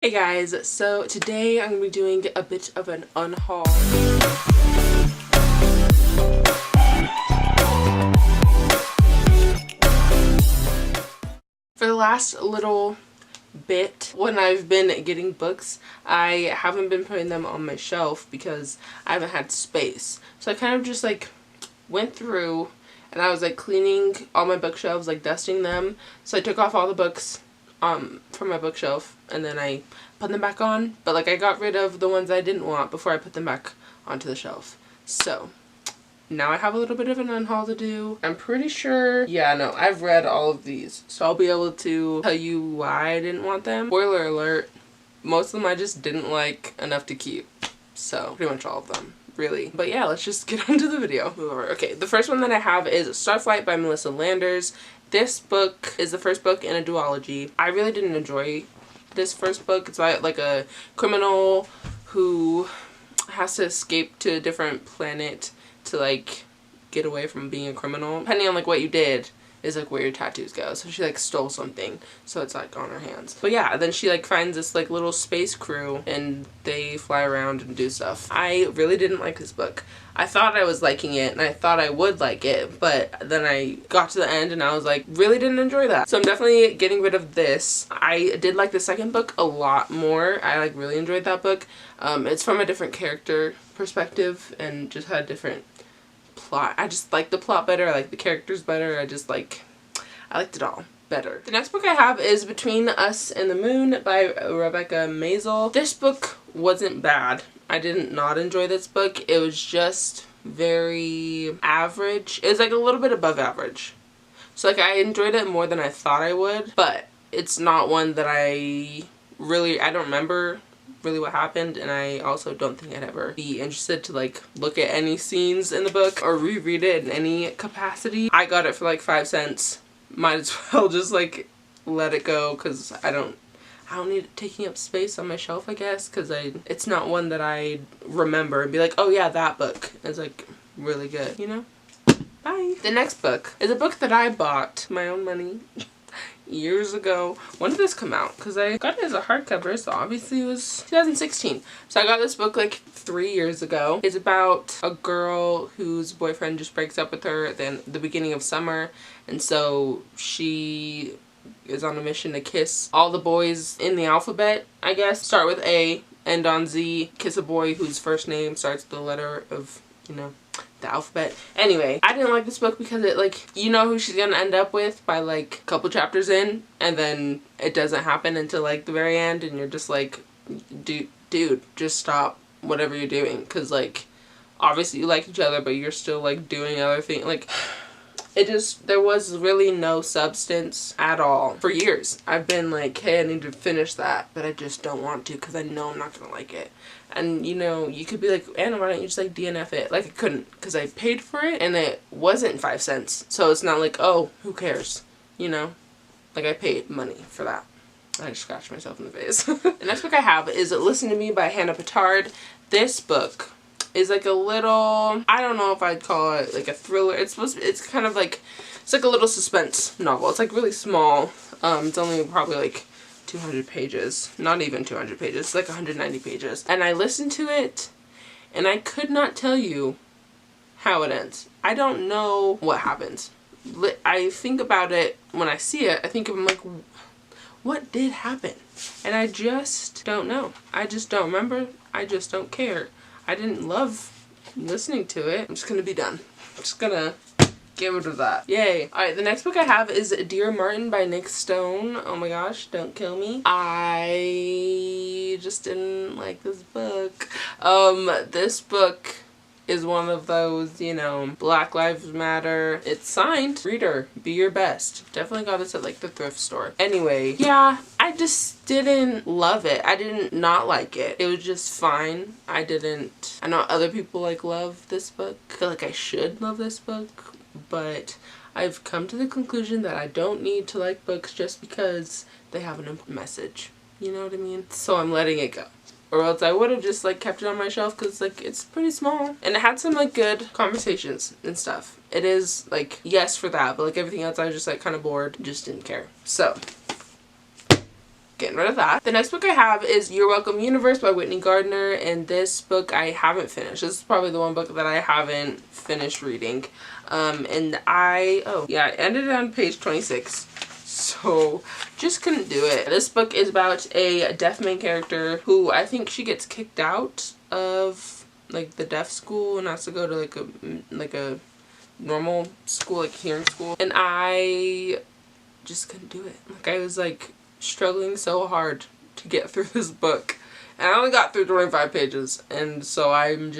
Hey guys, so today I'm going to be doing a bit of an unhaul. For the last little bit, when I've been getting books, I haven't been putting them on my shelf because I haven't had space. So I kind of just like went through and I was like cleaning all my bookshelves, like dusting them. So I took off all the books from my bookshelf and then I put them back on, but like I got rid of the ones I didn't want before I put them back onto the shelf. So now I have a little bit of an unhaul to do. I'm pretty sure, yeah, no, I've read all of these, so I'll be able to tell you why I didn't want them. Spoiler alert, most of them I just didn't like enough to keep. So pretty much all of them, really. But yeah, let's just get on to the video. Okay, the first one that I have is Starflight by Melissa Landers. This book is the first book in a duology. I really didn't enjoy this first book. It's about like a criminal who has to escape to a different planet to like get away from being a criminal. Depending on like what you did is like where your tattoos go. So she like stole something, so it's like on her hands. But yeah, then she like finds this like little space crew and they fly around and do stuff. I really didn't like this book. I thought I was liking it and I thought I would like it, but then I got to the end and I was like, really didn't enjoy that. So I'm definitely getting rid of this. I did like the second book a lot more. I like really enjoyed that book. It's from a different character perspective and just had a different plot. I just like the plot better. I like the characters better. I liked it all better. The next book I have is Between Us and the Moon by Rebecca Maisel. This book wasn't bad. I did not enjoy this book. It was just very average. It was like a little bit above average. So like I enjoyed it more than I thought I would, but it's not one that I don't remember really what happened, and I also don't think I'd ever be interested to like look at any scenes in the book or reread it in any capacity. I got it for like 5 cents. Might as well just like let it go because I don't need it taking up space on my shelf, I guess, because it's not one that I remember and be like, oh yeah, that book is like really good, you know? Bye. The next book is a book that I bought my own money years ago. When did this come out? Because I got it as a hardcover, so obviously it was 2016. So I got this book like 3 years ago. It's about a girl whose boyfriend just breaks up with her at the beginning of summer, and so she is on a mission to kiss all the boys in the alphabet, I guess. Start with A, end on Z, kiss a boy whose first name starts with the letter of, you know, the alphabet. Anyway, I didn't like this book because it like, you know who she's gonna end up with by like a couple chapters in, and then it doesn't happen until like the very end, and you're just like, dude, just stop whatever you're doing, because like obviously you like each other but you're still like doing other things. Like there was really no substance at all. For years I've been like, hey, I need to finish that, but I just don't want to because I know I'm not gonna like it. And you know, you could be like, Anna, why don't you just like DNF it? Like I couldn't, because I paid for it and it wasn't 5 cents, so it's not like, oh, who cares, you know? Like I paid money for that. I just scratched myself in the face. The next book I have is Listen to Me by Hannah Pittard. This book is like a little, I don't know if I'd call it like a thriller. It's kind of like, it's like a little suspense novel. It's like really small. It's only probably like 200 pages. Not even 200 pages. It's like 190 pages. And I listened to it and I could not tell you how it ends. I don't know what happens. I think about it when I see it. I think I'm like, what did happen? And I just don't know. I just don't remember. I just don't care. I didn't love listening to it. I'm just gonna be done. I'm just gonna get rid of that. Yay. Alright, the next book I have is Dear Martin by Nick Stone. Oh my gosh, don't kill me. I just didn't like this book. This book is one of those, you know, Black Lives Matter. It's signed, reader, be your best. Definitely got this at like the thrift store. Anyway, yeah, I just didn't love it. I didn't not like it. It was just fine. I know other people like love this book. I feel like I should love this book, but I've come to the conclusion that I don't need to like books just because they have an important message. You know what I mean? So I'm letting it go. Or else I would have just like kept it on my shelf because like it's pretty small. And it had some like good conversations and stuff. It is like, yes for that, but like everything else I was just like kind of bored. Just didn't care. So getting rid of that. The next book I have is You're Welcome Universe by Whitney Gardner, and this book I haven't finished. This is probably the one book that I haven't finished reading. And I ended on page 26. So just couldn't do it. This book is about a deaf main character who I think she gets kicked out of like the deaf school and has to go to like a normal school, like hearing school. And I just couldn't do it. Like I was like struggling so hard to get through this book. And I only got through 25 pages. And so I'm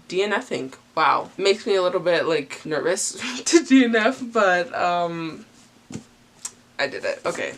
DNFing. Wow. It makes me a little bit like nervous to DNF, but I did it. Okay.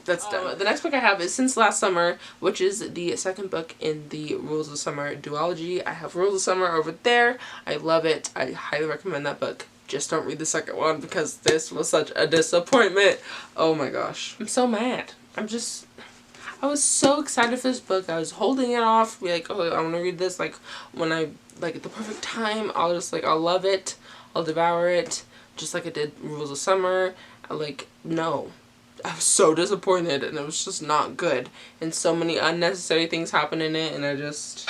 That's done. The next book I have is Since Last Summer, which is the second book in the Rules of Summer duology. I have Rules of Summer over there. I love it. I highly recommend that book. Just don't read the second one because this was such a disappointment. Oh my gosh. I'm so mad. I was so excited for this book. I was holding it off. Be like, oh, I want to read this like when I like at the perfect time. I'll love it. I'll devour it. Just like I did Rules of Summer. No. I was so disappointed and it was just not good. And so many unnecessary things happen in it and it's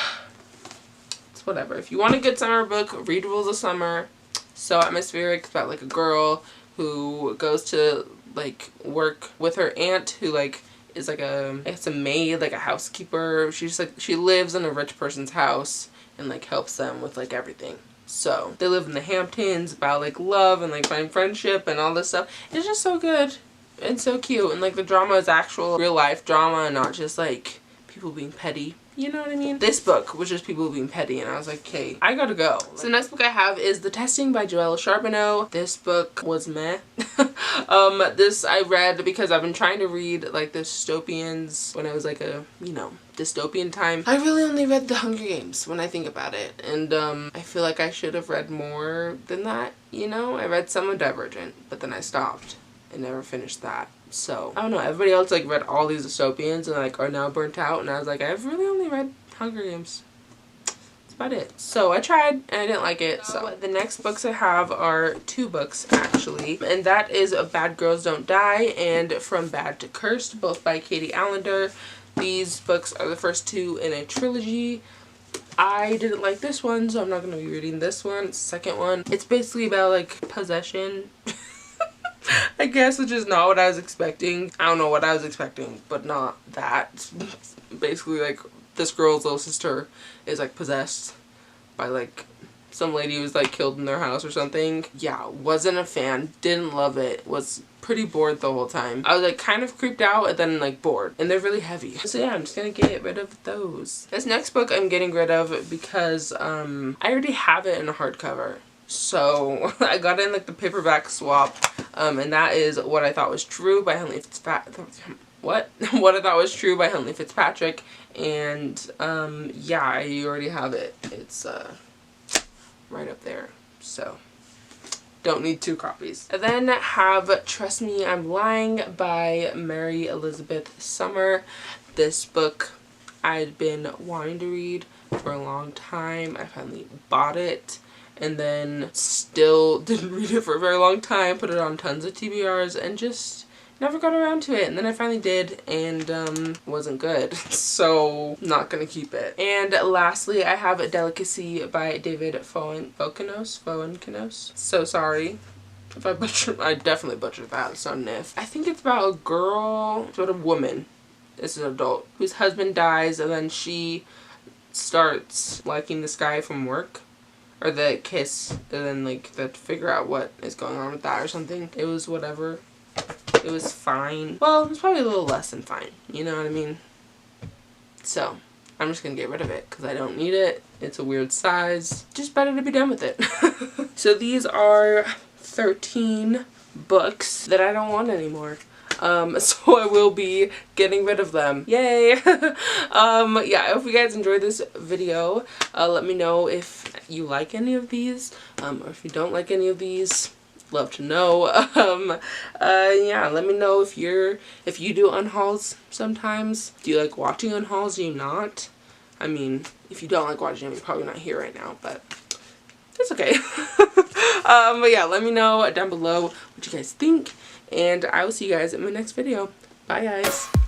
whatever. If you want a good summer book, read Rules of Summer. So atmospheric. It's about like a girl who goes to like work with her aunt who like is like a maid, like a housekeeper. She lives in a rich person's house and like helps them with like everything. So they live in the Hamptons, about like love and like finding friendship and all this stuff. It's just so good and so cute, and like the drama is actual real life drama and not just like people being petty. You know what I mean? This book was just people being petty and I was like, okay, I gotta go. So the next book I have is The Testing by Joelle Charbonneau. This book was meh. This I read because I've been trying to read like the dystopians when I was like a, dystopian time. I really only read The Hunger Games when I think about it. And I feel like I should have read more than that, I read some of Divergent, but then I stopped and never finished that. So, I don't know, everybody else like read all these dystopians and like are now burnt out, and I was like, I've really only read Hunger Games. That's about it. So I tried and I didn't like it. So the next books I have are two books actually, and that is Bad Girls Don't Die and From Bad to Cursed, both by Katie Allender. These books are the first two in a trilogy. I didn't like this one, so I'm not going to be reading this one. It's the second one. It's basically about like possession. I guess, which is not what I was expecting. I don't know what I was expecting, but not that. Basically, like, this girl's little sister is, like, possessed by, like, some lady who was, like, killed in their house or something. Yeah, wasn't a fan. Didn't love it. Was pretty bored the whole time. I was, like, kind of creeped out and then, like, bored. And they're really heavy. So, yeah, I'm just gonna get rid of those. This next book I'm getting rid of because, I already have it in a hardcover. So I got it in like the paperback swap, and that is What I Thought Was True by Huntley Fitzpatrick. What I Thought Was True by Huntley Fitzpatrick, and yeah, I already have it. It's right up there. So don't need two copies. I then have Trust Me, I'm Lying by Mary Elizabeth Summer. This book I'd been wanting to read for a long time. I finally bought it. And then still didn't read it for a very long time, put it on tons of TBRs, and just never got around to it. And then I finally did, and wasn't good. So, not gonna keep it. And lastly, I have Delicacy by David Foenkinos. So sorry if I butchered, I definitely butchered that, it's not an if. I think it's about a girl, sort of woman, it's an adult, whose husband dies, and then she starts liking this guy from work. Or the kiss, and then like they have to figure out what is going on with that or something. It was whatever. It was fine. Well, it was probably a little less than fine. You know what I mean? So, I'm just gonna get rid of it because I don't need it. It's a weird size. Just better to be done with it. So these are 13 books that I don't want anymore. So I will be getting rid of them. Yay! Yeah, I hope you guys enjoyed this video. Let me know if you like any of these, or if you don't like any of these. Love to know. Yeah, let me know if you do unhauls sometimes. Do you like watching unhauls? Do you not? I mean, if you don't like watching them, you're probably not here right now, but it's okay. But yeah, let me know down below what you guys think. And I will see you guys in my next video. Bye guys.